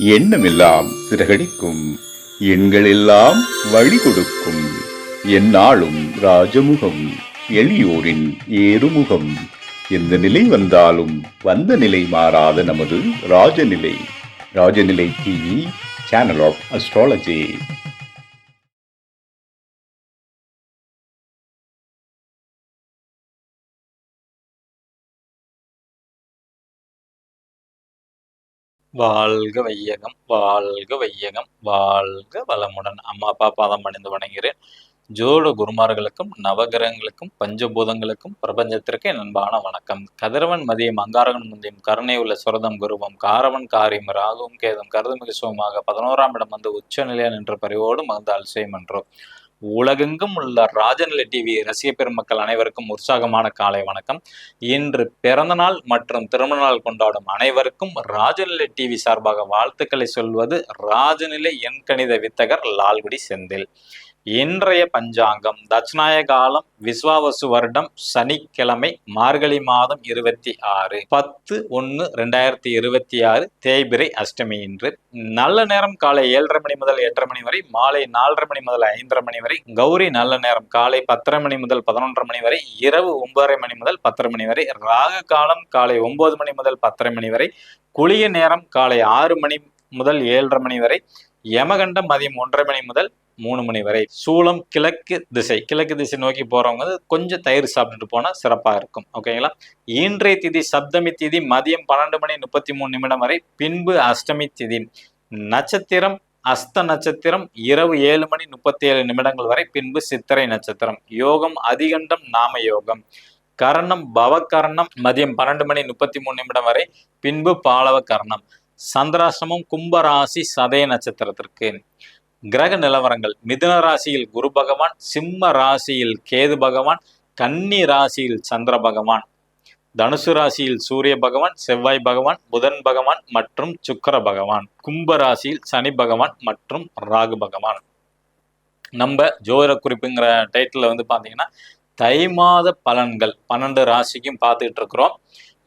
எண்ணமெல்லாம் சிறகடிக்கும், எண்களெல்லாம் வழி கொடுக்கும், எந்நாளும் ராஜமுகம், எளியோரின் ஏறுமுகம். எந்த நிலை வந்தாலும் வந்த நிலை மாறாத நமது Rajanilai. Rajanilai TV, channel of astrology. வாழ்க வையகம், வாழ்க வையகம், வாழ்க வளமுடன். அம்மா அப்பா பாதம் பணிந்து வணங்குகிறேன். ஜோட குருமார்களுக்கும் நவகிரகங்களுக்கும் பஞ்சபூதங்களுக்கும் பிரபஞ்சத்திற்கு என் அன்பான வணக்கம். கதிரவன் மதியம் அங்காரகன் முந்தியும் கருணை உள்ள சுரதம் குருவம் காரவன் காரியம் ராகும் கேதம் கருதுமிகு சுகமாக 11ஆம் இடம் வந்து உச்ச நிலையா நின்ற பரிவோடு மகிழ்ந்து அல்செய்யும் என்றோம். உலகெங்கும் உள்ள ராஜநிலை டிவி ரசிக பெருமக்கள் அனைவருக்கும் உற்சாகமான காலை வணக்கம். இன்று பிறந்தநாள் மற்றும் திருமண நாள் கொண்டாடும் அனைவருக்கும் ராஜநிலை டிவி சார்பாக வாழ்த்துக்களை சொல்வது ராஜநிலை எண்கணித வித்தகர் லால்குடி செந்தில். இன்றைய பஞ்சாங்கம் தட்சிணாய காலம் விஸ்வாவசு வருடம் சனிக்கிழமை மார்கழி மாதம் 26 10/1/2026 தேய்பிறை அஷ்டமி. இன்று நல்ல நேரம் காலை 7:30 மணி முதல் 8:30 மணி வரை, மாலை 4:30 மணி முதல் 5:30 மணி வரை. கௌரி நல்ல நேரம் காலை 10:30 மணி முதல் 11:30 மணி வரை, இரவு 9:30 மணி முதல் 10:30 மணி வரை. ராகு காலம் காலை 9 மணி முதல் 10:30 மணி வரை. குளிய நேரம் காலை 6 மணி முதல் 7:30 மணி வரை. யமகண்டம் மதியம் 1:30 மணி முதல் 3 மணி வரை. சூளம் கிழக்கு திசை நோக்கி போறவங்க கொஞ்சம் தயிர் சாப்பிட்டுட்டு போனா சிறப்பா இருக்கும். ஓகேங்களா. இன்றைய திதி சப்தமி திதி மதியம் 12:33 வரை, பின்பு அஷ்டமி திதி. நட்சத்திரம் அஸ்த நட்சத்திரம் இரவு 7:37 வரை, பின்பு சித்திரை நட்சத்திரம். யோகம் அதிகண்டம் நாம யோகம். கரணம் பவகரணம் மதியம் 12:33 வரை, பின்பு பாலவ கரணம். சந்திராசிரமம் கும்பராசி சதய நட்சத்திரத்திற்கு. கிரக நிலவரங்கள்: மிதுன ராசியில் குரு பகவான், சிம்ம ராசியில் கேது பகவான், கன்னி ராசியில் சந்திர பகவான், தனுசு ராசியில் சூரிய பகவான், செவ்வாய் பகவான், புதன் பகவான் மற்றும் சுக்கிர பகவான், கும்ப ராசியில் சனி பகவான் மற்றும் ராகு பகவான். நம்ம ஜோதிட குறிப்புங்கிற டைட்டில் பாத்தீங்கன்னா தை மாத பலன்கள் 12 ராசிக்கும் பார்த்துக்கிட்டு இருக்கிறோம்.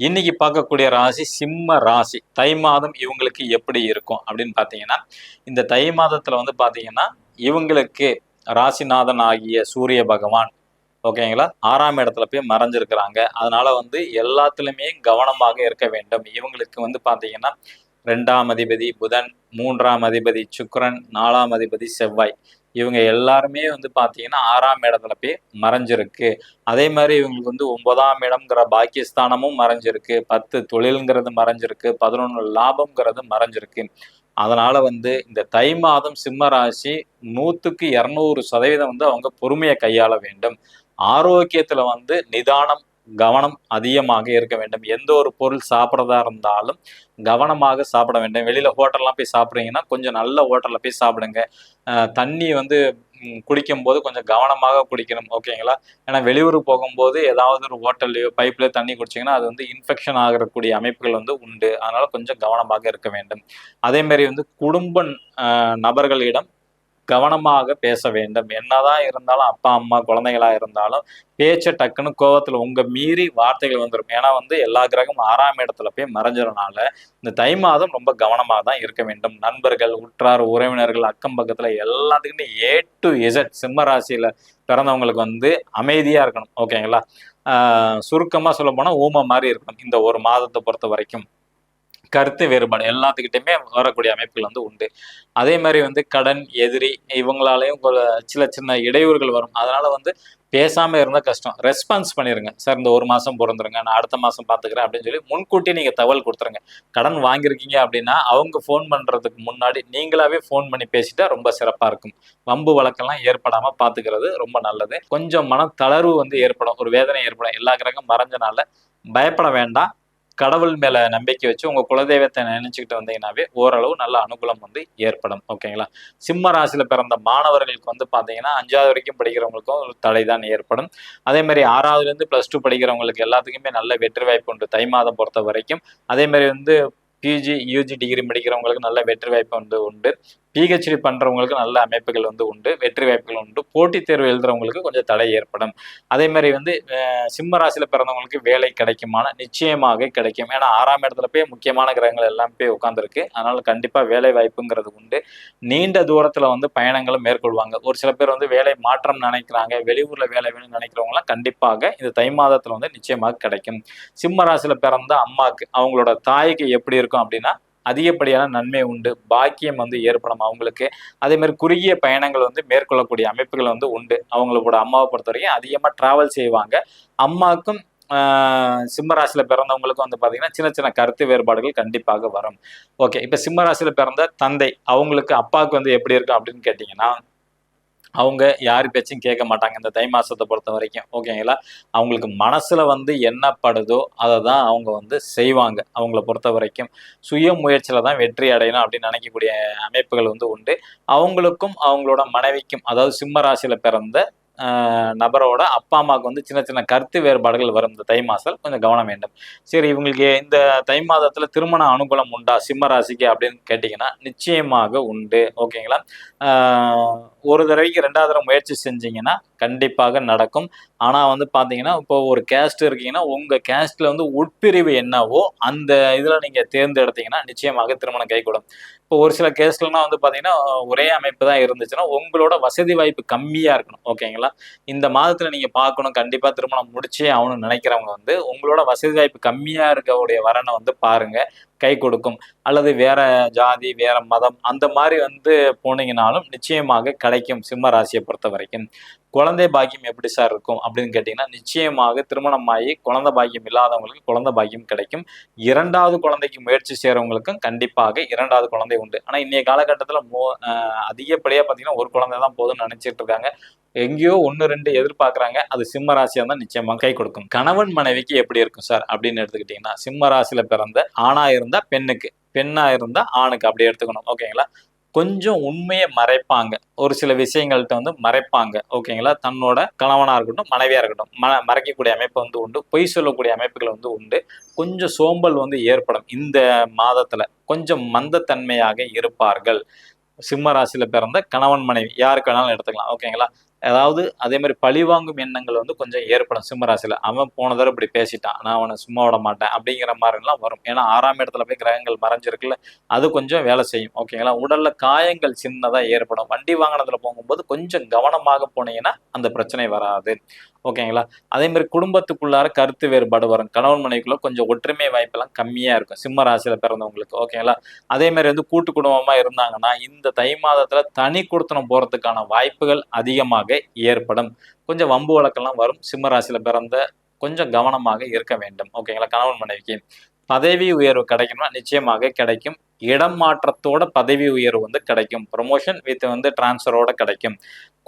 இன்னைக்கு பார்க்கக்கூடிய ராசி சிம்ம ராசி. தை மாதம் இவங்களுக்கு எப்படி இருக்கும் அப்படின்னு பார்த்தீங்கன்னா, இந்த தை மாதத்துல பார்த்தீங்கன்னா இவங்களுக்கு ராசிநாதன் ஆகிய சூரிய பகவான் ஓகேங்களா 6ஆம் இடத்துல போய் மறைஞ்சிருக்கிறாங்க. அதனால எல்லாத்துலயுமே கவனமாக இருக்க வேண்டும். இவங்களுக்கு பார்த்தீங்கன்னா 2ஆம் அதிபதி புதன், 3ஆம் அதிபதி சுக்கிரன், 4ஆம் அதிபதி செவ்வாய், இவங்க எல்லாருமே பார்த்தீங்கன்னா 6ஆம் இடத்துல போய் மறைஞ்சிருக்கு. அதே மாதிரி இவங்களுக்கு 9ஆம் இடம்ங்கிற பாக்கியஸ்தானமும் மறைஞ்சிருக்கு, 10 தொழில்ங்கிறது மறைஞ்சிருக்கு, 11 லாபம்ங்கிறது மறைஞ்சிருக்கு. அதனால இந்த தை மாதம் சிம்ம ராசி 100க்கு 200% அவங்க பொறுமையை கையாள வேண்டும். ஆரோக்கியத்துல நிதானம் கவனம் அதிகமாக இருக்க வேண்டும். எந்த ஒரு பொருள் சாப்பிட்றதா இருந்தாலும் கவனமாக சாப்பிட வேண்டும். வெளியில ஹோட்டல்லாம் போய் சாப்பிட்றீங்கன்னா கொஞ்சம் நல்ல ஹோட்டல்ல போய் சாப்பிடுங்க. தண்ணி குடிக்கும் போது கொஞ்சம் கவனமாக குடிக்கணும். ஓகேங்களா. ஏன்னா வெளியூர் போகும்போது ஏதாவது ஒரு ஹோட்டல்லையோ பைப்லயோ தண்ணி குடிச்சிங்கன்னா அது இன்ஃபெக்ஷன் ஆகக்கூடிய அமைப்புகள் உண்டு. அதனால கொஞ்சம் கவனமாக இருக்க வேண்டும். அதே மாதிரி குடும்ப நபர்களிடம் கவனமாக பேச வேண்டும். என்னதான் இருந்தாலும் அப்பா அம்மா குழந்தைகளா இருந்தாலும் பேச்ச டக்குன்னு கோவத்துல மீறி வார்த்தைகள் வந்துடும். ஏன்னா எல்லா கிரகமும் 6ஆம் இடத்துல போய் மறைஞ்சதுனால இந்த தை மாதம் ரொம்ப கவனமாக தான் இருக்க வேண்டும். நண்பர்கள், உற்றார், உறவினர்கள், அக்கம் பக்கத்துல எல்லாத்துக்குமே A to Z சிம்ம ராசியில பிறந்தவங்களுக்கு அமைதியா இருக்கணும். ஓகேங்களா. சுருக்கமா சொல்ல போனா ஊமை மாதிரி இருக்கணும். இந்த ஒரு மாதத்தை பொறுத்த வரைக்கும் கருத்து வேறுபாடு எல்லாத்துக்கிட்டையுமே வரக்கூடிய அமைப்புகள் உண்டு. அதே மாதிரி கடன், எதிரி இவங்களாலையும் சில சின்ன இடையூறுகள் வரும். அதனால பேசாம இருந்தா கஷ்டம். ரெஸ்பான்ஸ் பண்ணிருங்க. சார் இந்த ஒரு மாசம் பொறுந்துருங்க, நான் அடுத்த மாசம் பாத்துக்கிறேன் அப்படின்னு சொல்லி முன்கூட்டி நீங்க தகவல் கொடுத்துருங்க. கடன் வாங்கியிருக்கீங்க அப்படின்னா அவங்க ஃபோன் பண்றதுக்கு முன்னாடி நீங்களாவே ஃபோன் பண்ணி பேசிட்டா ரொம்ப சிறப்பா இருக்கும். வம்பு வழக்கெல்லாம் ஏற்படாம பாத்துக்கிறது ரொம்ப நல்லது. கொஞ்சம் மன தளர்வு ஏற்படும், ஒரு வேதனை ஏற்படும். எல்லா கிரகம் மறைஞ்சனால பயப்பட வேண்டாம். கடவுள் மேல நம்பிக்கை வச்சு உங்க குலதெய்வத்தை நினைச்சுக்கிட்டு வந்தீங்கன்னாவே ஓரளவு நல்ல அனுகூலம் ஏற்படும். ஓகேங்களா. சிம்ம ராசியில பிறந்த மாணவர்களுக்கு பாத்தீங்கன்னா 5வது வரைக்கும் படிக்கிறவங்களுக்கும் ஒரு தடைதான் ஏற்படும். அதே மாதிரி 6வதுல இருந்து +2 படிக்கிறவங்களுக்கு எல்லாத்துக்குமே நல்ல வெற்றி வாய்ப்பு உண்டு தை மாதம் பொறுத்த வரைக்கும். அதே மாதிரி பிஜி யூஜி டிகிரி படிக்கிறவங்களுக்கு நல்ல வெற்றி வாய்ப்பு உண்டு. பிஹெச்டி பண்றவங்களுக்கு நல்ல அமைப்புகள் வந்து உண்டு, வெற்றி வாய்ப்புகள் உண்டு. போட்டித் தேர்வு எழுதுறவங்களுக்கு கொஞ்சம் தடை ஏற்படும். அதே மாதிரி வந்து சிம்ம ராசியில பிறந்தவங்களுக்கு வேலை கிடைக்குமானா நிச்சயமாக கிடைக்கும். ஏன்னா 6ஆம் இடத்துல போய் முக்கியமான கிரகங்கள் எல்லாம் போய் உட்கார்ந்துருக்கு. அதனால கண்டிப்பா வேலை வாய்ப்புங்கிறது உண்டு. நீண்ட தூரத்துல வந்து பயணங்களும் மேற்கொள்வாங்க. ஒரு சில பேர் வந்து வேலை மாற்றம் நினைக்கிறாங்க, வெளியூர்ல வேலை வேணும்னு நினைக்கிறவங்கலாம் கண்டிப்பாக இந்த தை மாதத்துல வந்து நிச்சயமாக கிடைக்கும். சிம்ம ராசியில பிறந்த அம்மாக்கு அவங்களோட தாய்க்கு எப்படி இருக்கும் அப்படின்னா அதிகப்படியான நன்மை உண்டு, பாக்கியம் வந்து ஏற்படும் அவங்களுக்கு. அதே மாதிரி குறுகிய பயணங்கள் வந்து மேற்கொள்ளக்கூடிய அமைப்புகள் வந்து உண்டு. அவங்களோட அம்மாவை பொறுத்த வரைக்கும் அதிகமாக டிராவல் செய்வாங்க. அம்மாவுக்கும் சிம்ம ராசியில பிறந்தவங்களுக்கும் வந்து பாத்தீங்கன்னா சின்ன சின்ன கருத்து வேறுபாடுகள் கண்டிப்பாக வரும். ஓகே, இப்ப சிம்ம ராசியில பிறந்த தந்தை அவங்களுக்கு அப்பாவுக்கு வந்து எப்படி இருக்கும் அப்படின்னு கேட்டீங்கன்னா அவங்க யார் பேச்சும் கேட்க மாட்டாங்க இந்த தை மாசத்தை பொறுத்த வரைக்கும். ஓகேங்களா, அவங்களுக்கு மனசுல வந்து என்ன படுதோ அதை தான் அவங்க வந்து செய்வாங்க. அவங்கள பொறுத்த வரைக்கும் சுய முயற்சியில தான் வெற்றி அடையணும் அப்படின்னு நினைக்கக்கூடிய அமைப்புகள் வந்து உண்டு. அவங்களுக்கும் அவங்களோட மனைவிக்கும், அதாவது சிம்ம ராசியில பிறந்த நபரோட அப்பா அம்மாவுக்கு வந்து சின்ன சின்ன கருத்து வேறுபாடுகள் வரும் இந்த தை மாசம், கொஞ்சம் கவனம் வேண்டும். சரி, இவங்களுக்கு இந்த தை மாதத்துல திருமண அனுகூலம் உண்டா சிம்ம ராசிக்கு அப்படின்னு கேட்டீங்கன்னா நிச்சயமாக உண்டு. ஓகேங்களா, ஒரு தடவைக்கு 2வது தடவை முயற்சி செஞ்சீங்கன்னா கண்டிப்பாக நடக்கும். ஆனா வந்து பாத்தீங்கன்னா இப்போ ஒரு கேஸ்ட் இருக்கீங்கன்னா உங்க கேஸ்ட்ல வந்து உட்பிரிவு என்னவோ அந்த இதுல நீங்க தேர்ந்தெடுத்தீங்கன்னா நிச்சயமாக திருமணம் கைகூடும். இப்போ ஒரு சில கேஸ்லாம் வந்து பாத்தீங்கன்னா ஒரே அமைப்பு தான் இருந்துச்சுன்னா உங்களோட வசதி வாய்ப்பு கம்மியா இருக்கணும். ஓகேங்களா, இந்த மாதத்துல நீங்க பார்க்கணும் கண்டிப்பா திருமணம் முடிச்சே ஆகணும்னு நினைக்கிறவங்க வந்து உங்களோட வசதி வாய்ப்பு கம்மியா இருக்கக்கூடிய வரனை வந்து பாருங்க, கை கொடுக்கும். அல்லது வேற ஜாதி வேற மதம் அந்த மாதிரி வந்து போனீங்கனாலும் நிச்சயமாக கிடைக்கும். சிம்ம ராசியை பொறுத்த வரைக்கும் குழந்தை பாக்கியம் எப்படி சார் இருக்கும் அப்படின்னு கேட்டீங்கன்னா நிச்சயமாக திருமணம் ஆகி குழந்தை பாக்கியம் இல்லாதவங்களுக்கு குழந்தை பாக்கியம் கிடைக்கும். 2வது குழந்தைக்கு முயற்சி செய்யறவங்களுக்கும் கண்டிப்பாக 2வது குழந்தை உண்டு. ஆனா இன்னைய காலகட்டத்துல அதிகப்படியா பாத்தீங்கன்னா ஒரு குழந்தை தான் போதும்னு நினைச்சிட்டு இருக்காங்க. எங்கேயோ 1 2 எதிர்பார்க்கறாங்க. அது சிம்ம ராசியா தான் நிச்சயமா கை கொடுக்கும். கணவன் மனைவிக்கு எப்படி இருக்கும் சார் அப்படின்னு எடுத்துக்கிட்டீங்கன்னா சிம்ம ராசியில பிறந்த ஆணா இருந்தா பெண்ணுக்கு, பெண்ணா இருந்தா ஆணுக்கு அப்படி எடுத்துக்கணும். ஓகேங்களா, கொஞ்சம் உண்மையை மறைப்பாங்க, ஒரு சில விஷயங்கள்ட்ட வந்து மறைப்பாங்க. ஓகேங்களா, தன்னோட கணவனா இருக்கட்டும் மனைவியா இருக்கட்டும் மறைக்கக்கூடிய அமைப்பு வந்து உண்டு. பொய் சொல்லக்கூடிய அமைப்புகள் வந்து உண்டு. கொஞ்சம் சோம்பல் வந்து ஏற்படும். இந்த மாதத்துல கொஞ்சம் மந்தத்தன்மையாக இருப்பார்கள். சிம்ம ராசியில பிறந்த கணவன் மனைவி யாருக்கு வேணாலும் எடுத்துக்கலாம். ஓகேங்களா, அதாவது அதே மாதிரி பழிவாங்கும் எண்ணங்கள் வந்து கொஞ்சம் ஏற்படும் சிம்ம ராசியில. அவன் போன தடவை இப்படி பேசிட்டான், நான் அவனை சும்மா விட மாட்டேன் அப்படிங்கிற மாதிரிலாம் வரும். ஏன்னா 6ஆம் இடத்துல போய் கிரகங்கள் மறைஞ்சிருக்குல்ல, அது கொஞ்சம் வேலை செய்யும். ஓகேங்களா, உடல்ல காயங்கள் சின்னதா ஏற்படும். வண்டி வாகனத்துல போகும்போது கொஞ்சம் கவனமாக போனீங்கன்னா அந்த பிரச்சனை வராது. ஓகேங்களா, அதே மாதிரி குடும்பத்துக்குள்ளார கருத்து வேறுபாடு வரும். கணவன் மனைவிக்குள்ள கொஞ்சம் ஒற்றுமை வாய்ப்பெல்லாம் கம்மியா இருக்கும் சிம்ம ராசியில பிறந்தவங்களுக்கு. ஓகேங்களா, அதே மாதிரி வந்து கூட்டு குடும்பமா இருந்தாங்கன்னா இந்த தை மாதத்துல தனி குடித்தனம் போறதுக்கான வாய்ப்புகள் அதிகமாக ஏற்படும். கொஞ்சம் வம்பு வழக்கெல்லாம் வரும். சிம்ம ராசியில பிறந்த கொஞ்சம் கவனமாக இருக்க வேண்டும். ஓகேங்களா, கணவன் மனைவிக்கு பதவி உயர்வு கிடைக்கும்னா நிச்சயமாக கிடைக்கும். இடம் மாற்றத்தோட பதவி உயர்வு வந்து கிடைக்கும். ப்ரொமோஷன் வித் வந்து டிரான்ஸ்ஃபரோட கிடைக்கும்.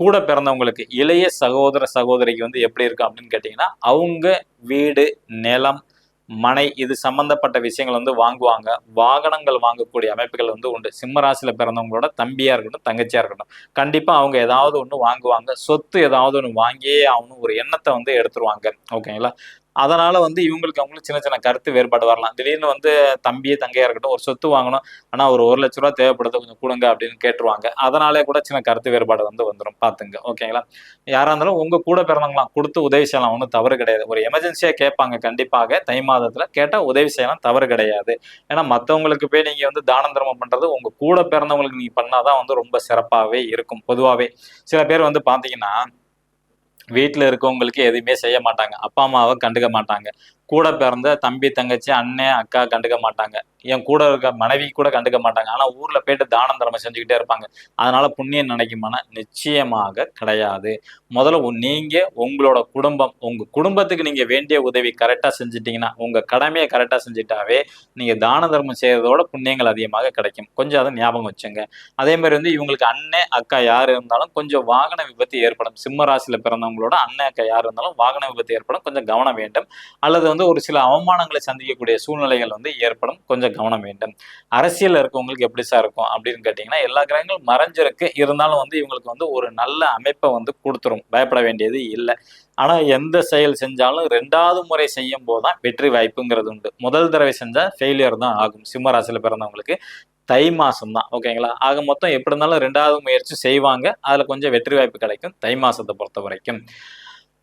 கூட பிறந்தவங்களுக்கு இளைய சகோதர சகோதரிக்கு வந்து எப்படி இருக்கும் அப்படின்னு கேட்டீங்கன்னா அவங்க வீடு நிலம் மனை இது சம்பந்தப்பட்ட விஷயங்கள் வந்து வாங்குவாங்க. வாகனங்கள் வாங்கக்கூடிய அமைப்புகள் வந்து உண்டு. சிம்ம ராசியில பிறந்தவங்களோட தம்பியா இருக்கட்டும் தங்கச்சியா இருக்கட்டும் கண்டிப்பா அவங்க ஏதாவது ஒண்ணு வாங்குவாங்க. சொத்து ஏதாவது ஒண்ணு வாங்கியே ஆகணும் ஒரு எண்ணத்தை வந்து எடுத்துருவாங்க. ஓகேங்களா, அதனால வந்து இவங்களுக்கு அவங்களுக்கு சின்ன சின்ன கருத்து வேறுபாடு வரலாம். திடீர்னு வந்து தம்பியே தங்கையா இருக்கட்டும் ஒரு சொத்து வாங்கணும், ஆனா ஒரு 1 லட்ச ரூபா தேவைப்படுது கொஞ்சம் கொடுங்க அப்படின்னு கேட்டுருவாங்க. அதனாலே கூட சின்ன கருத்து வேறுபாடு வந்து வந்துடும், பாத்துங்க. ஓகேங்களா, யாரா இருந்தாலும் உங்க கூட பிறந்தவங்களாம் கொடுத்து உதவி செய்யலாம், ஒன்றும் தவறு கிடையாது. ஒரு எமர்ஜென்சியா கேட்பாங்க கண்டிப்பாக தை மாதத்துல கேட்டா உதவி செய்யலாம், தவறு கிடையாது. ஏன்னா மத்தவங்களுக்கு போய் நீங்க வந்து தானம் தர்மம் பண்றது உங்க கூட பிறந்தவங்களுக்கு நீங்க பண்ணாதான் வந்து ரொம்ப சிறப்பாவே இருக்கும். பொதுவாவே சில பேர் வந்து பாத்தீங்கன்னா வீட்டுல இருக்கவங்களுக்கு எதுவுமே செய்ய மாட்டாங்க, அப்பா அம்மாவை கண்டுக்க மாட்டாங்க, கூட பிறந்த தம்பி தங்கச்சி அண்ணன் அக்கா கண்டுக்க மாட்டாங்க, என் கூட இருக்க மனைவி கூட கண்டுக்க மாட்டாங்க. ஆனா ஊர்ல போயிட்டு தானம் தர்மம் செஞ்சுக்கிட்டே இருப்பாங்க. அதனால புண்ணியம் நினைக்குமானா நிச்சயமாக கிடையாது. முதல்ல நீங்க உங்களோட குடும்பம், உங்க குடும்பத்துக்கு நீங்க வேண்டிய உதவி கரெக்டா செஞ்சுட்டீங்கன்னா, உங்க கடமையை கரெக்டா செஞ்சுட்டாவே நீங்க தான தர்மம் செய்யறதோட புண்ணியங்கள் அதிகமாக கிடைக்கும். கொஞ்சம் அதை ஞாபகம் வச்சுங்க. அதே மாதிரி வந்து இவங்களுக்கு அண்ணன் அக்கா யார் இருந்தாலும் கொஞ்சம் வாகன விபத்து ஏற்படும். சிம்ம ராசியில பிறந்தவங்களோட அண்ணன் அக்கா யார் இருந்தாலும் வாகன விபத்து ஏற்படும், கொஞ்சம் கவனம் வேண்டும். அல்லது வந்து ஒரு சில அவமானங்களை சந்திக்கக்கூடிய சூழ்நிலைகள் வந்து ஏற்படும், கொஞ்சம் கவனம் வேண்டும். அரசியல்ல இருக்கவங்களுக்கு எப்படி சார் இருக்கும் அப்படின்னு கேட்டீங்கன்னா எல்லா கிரகங்களும் மறைஞ்சிருக்கு, இருந்தாலும் வந்து இவங்களுக்கு வந்து ஒரு நல்ல அமைப்பை வந்து கொடுத்துரும், பயப்பட வேண்டியது இல்லை. ஆனா எந்த செயல் செஞ்சாலும் 2வது முறை செய்யும் போதுதான் வெற்றி வாய்ப்புங்கிறது உண்டு. முதல் தடவை செஞ்சா ஃபெயிலியர் தான் ஆகும் சிம்ம ராசியில பிறந்தவங்களுக்கு. தை மாசம் தான். ஓகேங்களா? ஆக மொத்தம் எப்படி இருந்தாலும் 2வது முயற்சி செய்வாங்க. அதுல கொஞ்சம் வெற்றி வாய்ப்பு கிடைக்கும் தை மாசத்தை பொறுத்த வரைக்கும்.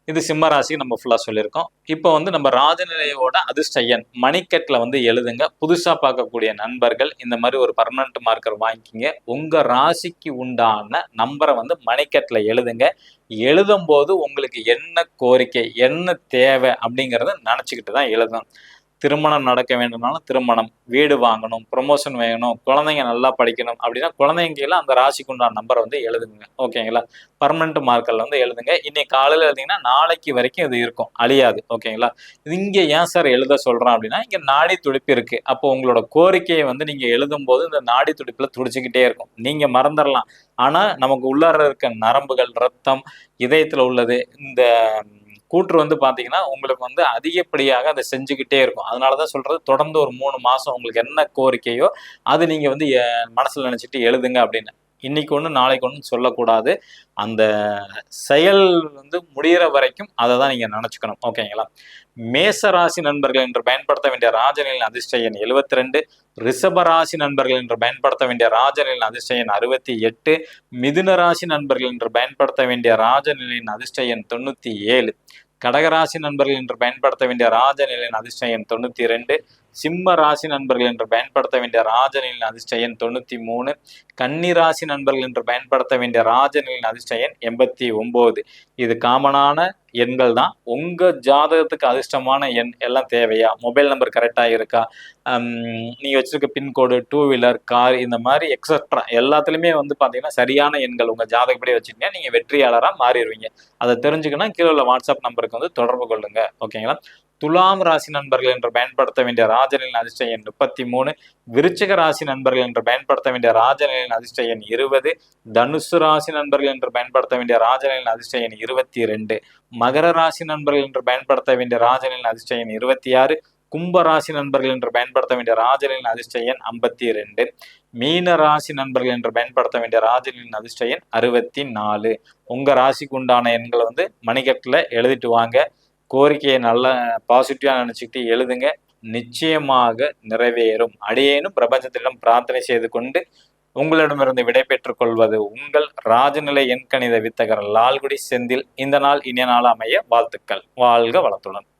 இது சிம்ம ராசிக்கு நம்ம ஃபுல்லா சொல்லியிருக்கோம். இப்போ வந்து நம்ம ராஜநிலையோட அதிர்ஷ்ட எண் மணிக்கட்ல வந்து எழுதுங்க. புதுசா பார்க்கக்கூடிய நண்பர்கள் இந்த மாதிரி ஒரு பர்மனன்ட் மார்க்கர் வாங்கிக்கிங்க. உங்க ராசிக்கு உண்டான நம்பரை வந்து மணிக்கட்ல எழுதுங்க. எழுதும்போது உங்களுக்கு என்ன கோரிக்கை, என்ன தேவை அப்படிங்கிறத நினைச்சுக்கிட்டு தான் எழுதணும். திருமணம் நடக்க வேண்டும்னாலும் திருமணம், வீடு வாங்கணும், ப்ரொமோஷன் வேணும், குழந்தைங்க நல்லா படிக்கணும் அப்படின்னா குழந்தைங்கள அந்த ராசிக்கு உண்டான நம்பரை வந்து எழுதுங்க. ஓகேங்களா? பர்மனன்ட் மார்க்கர்ல வந்து எழுதுங்க. இன்னைக்கு காலையில எழுதிங்கன்னா நாளைக்கு வரைக்கும் இது இருக்கும், அழியாது. ஓகேங்களா? இங்க ஏன் சார் எழுத சொல்றோம் அப்படின்னா, இங்க நாடி துடிப்பு இருக்கு. அப்போ உங்களோட கோரிக்கையை வந்து நீங்க எழுதும்போது இந்த நாடி துடிப்புல துடிச்சுக்கிட்டே இருக்கும். நீங்க மறந்துடலாம். ஆனா நமக்கு உள்ளார இருக்க நரம்புகள், ரத்தம், இதயத்துல உள்ளது இந்த கூற்று வந்து பாத்தீங்கன்னா உங்களுக்கு வந்து அதிகப்படியாக அதை செஞ்சுக்கிட்டே இருக்கும். அதனாலதான் சொல்றது தொடர்ந்து ஒரு 3 மாசம் உங்களுக்கு என்ன கோரிக்கையோ அது நீங்க வந்து மனசுல நினைச்சிட்டு எழுதுங்க அப்படின்னு. இன்னைக்கு ஒண்ணு நாளைக்கு ஒண்ணு சொல்லக்கூடாது. அந்த செயல் வந்து முடியிற வரைக்கும் அதை தான் நீங்க நினைச்சுக்கணும். ஓகேங்களா? மேச ராசி நண்பர்கள் என்று பயன்படுத்த வேண்டிய ராஜநிலையின் அதிர்ஷ்ட எண் 72, ரிஷப ராசி நண்பர்கள் என்று பயன்படுத்த வேண்டிய ராஜநிலையின் அதிர்ஷ்ட எண் 68, மிதுன ராசி நண்பர்கள் என்று பயன்படுத்த வேண்டிய ராஜநிலையின் அதிர்ஷ்ட எண் 97, கடகராசி நண்பர்கள் என்று பயன்படுத்த வேண்டிய ராஜநிலையின் அதிர்ஷ்ட எண் 92, சிம்ம ராசி நண்பர்கள் என்று பயன்படுத்த வேண்டிய ராஜநிலையின் அதிர்ஷ்ட எண் 93, கன்னி ராசி நண்பர்கள் என்று பயன்படுத்த வேண்டிய ராஜநிலையின் அதிர்ஷ்ட எண் 89. இது காமனான எண்கள் தான். உங்க ஜாதகத்துக்கு அதிர்ஷ்டமான எண் எல்லாம் தேவையா, மொபைல் நம்பர் கரெக்டா இருக்கா, நீங்க வச்சிருக்க பின்கோடு, 2 வீலர், கார், இந்த மாதிரி எக்ஸட்ரா எல்லாத்துலயுமே வந்து பாத்தீங்கன்னா சரியான எண்கள் உங்க ஜாதகப்படி வச்சுக்கீங்க, நீங்க வெற்றியாளரா மாறிடுவீங்க. அதை தெரிஞ்சுக்கணும் கீழே உள்ள வாட்ஸ்அப் நம்பருக்கு வந்து தொடர்பு கொள்ளுங்க. ஓகேங்களா? துலாம் ராசி நண்பர்கள் என்று பயன்படுத்த வேண்டிய ராஜநிலையின் அதிர்ஷ்ட எண் 33, விருச்சிக ராசி நண்பர்கள் என்று பயன்படுத்த வேண்டிய ராஜநிலையின் அதிர்ஷ்ட எண் 20, தனுசு ராசி நண்பர்கள் என்று பயன்படுத்த வேண்டிய ராஜநிலையின் அதிர்ஷ்ட எண் 22, மகர ராசி நண்பர்கள் என்று பயன்படுத்த வேண்டிய ராஜநிலையின் அதிர்ஷ்ட எண் 26, கும்ப ராசி நண்பர்கள் என்று பயன்படுத்த வேண்டிய ராஜநிலையின் அதிர்ஷ்ட எண் 52, மீன ராசி நண்பர்கள் என்று பயன்படுத்த வேண்டிய ராஜநிலையின் அதிர்ஷ்ட எண் 64. உங்க ராசிக்கு உண்டான எண்களை வந்து மணிக்கட்டில் எழுதிட்டு வாங்க. கோரிக்கையை நல்லா பாசிட்டிவா நினைச்சுக்கிட்டு எழுதுங்க. நிச்சயமாக நிறைவேறும். அடியேனும் பிரபஞ்சத்திடம் பிரார்த்தனை செய்து கொண்டு உங்களிடமிருந்து விடை பெற்றுக் கொள்வது உங்கள் ராஜநிலை எண்கணித வித்தகர் லால்குடி செந்தில். இந்த நாள் இனிய நாள் அமைய வாழ்த்துக்கள். வாழ்க வளத்துடன்.